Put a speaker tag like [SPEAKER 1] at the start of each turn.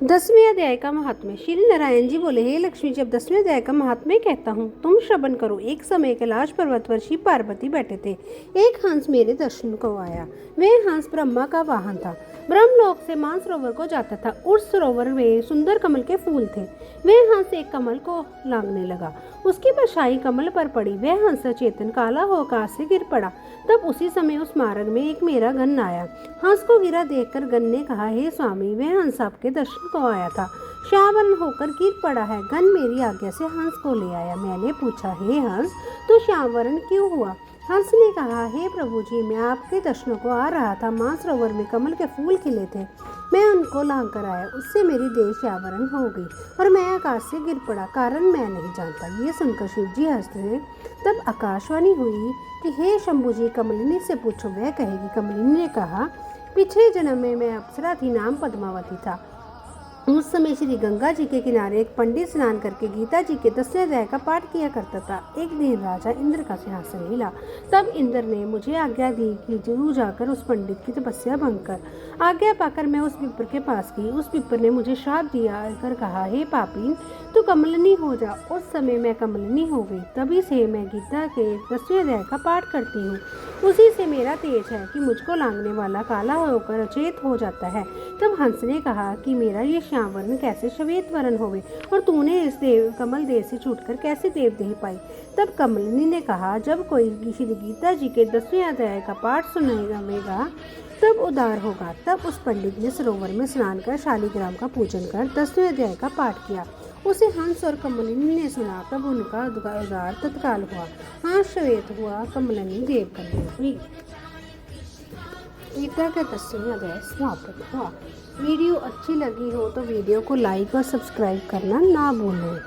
[SPEAKER 1] 10वें अध्याय का महात्म्य। श्री नारायण जी बोले, हे लक्ष्मी जी, अब 10वें अध्याय का महात्म्य कहता हूँ, तुम श्रवण करो। एक समय कैलाश पर्वत पर शिव पार्वती बैठे थे। एक हंस मेरे दर्शन को आया। वह हंस ब्रह्मा का वाहन था। ब्रह्मलोक से मानसरोवर को जाता था। उस सरोवर में सुंदर कमल के फूल थे। वह हंस एक कमल को लांघने लगा। उसकी परछाई कमल पर पड़ी। वह हंस चेतन काला हो आकाश से गिर पड़ा। तब उसी समय उस मार्ग में एक मेरा गण आया। हंस को गिरा देखकर गण ने कहा, हे स्वामी, वह हंस आपके दर्शन को आया था, श्यावरण होकर गिर पड़ा है। गण मेरी आज्ञा से हंस को ले आया। मैंने पूछा, हे हंस, तो श्यावरण क्यों हुआ? हंस ने कहा, हे प्रभु जी, मैं आपके दर्शनों को आ रहा था। मानसरोवर में कमल के फूल खिले थे। मैं उनको लांग कर आया। उससे मेरी देह श्यावरण हो गई और मैं आकाश से गिर पड़ा। कारण मैं नहीं जानता। ये सुनकर शिव जी हंसते हैं। तब आकाशवाणी हुई कि हे शंभु जी, कमलिनी से पूछो, वह कहेगी। कमलिनी ने कहा, पिछले जन्म में मैं अप्सरा थी, नाम पद्मावती था। उस समय श्री गंगा जी के किनारे एक पंडित स्नान करके गीता जी के 10वें अध्याय का पाठ किया करता था। एक दिन राजा इंद्र का सिंहासन हिला। तब इंद्र ने मुझे आज्ञा दी कि जरूर जाकर उस पंडित की तपस्या भंग कर। आज्ञा पाकर मैं उस पिपर के पास गई। उस पिपर ने मुझे श्राप दिया कर कहा, हे पापीन, तू कमलिनी हो जा। उस समय मैं कमलिनी हो गई। तभी से मैं गीता के 10वें अध्याय का पाठ करती हूँ। उसी से मेरा तेज है कि मुझको लांघने वाला काला होकर अचेत हो जाता है। तब हंस ने कहा कि मेरा ये श्यामवर्ण कैसे श्वेत वर्ण होवे, और तूने इस कमल देह से छूटकर कैसे देवदेह पाई? तब कमलिनी ने कहा, जब कोई श्री गीता जी के 10वें अध्याय का पाठ सुनेगा तब उदार होगा। तब उस पंडित ने सरोवर में स्नान कर शालिग्राम का पूजन कर 10वें अध्याय का पाठ किया। उसे हंस और कमलिनी ने सुना। तब उनका उदार तत्काल हुआ। हंस श्वेत हुआ, कमलिनी देव कन्या हुई। गीता का 10वां अध्याय समाप्त हुआ। वीडियो अच्छी लगी हो तो वीडियो को लाइक और सब्सक्राइब करना ना भूलें।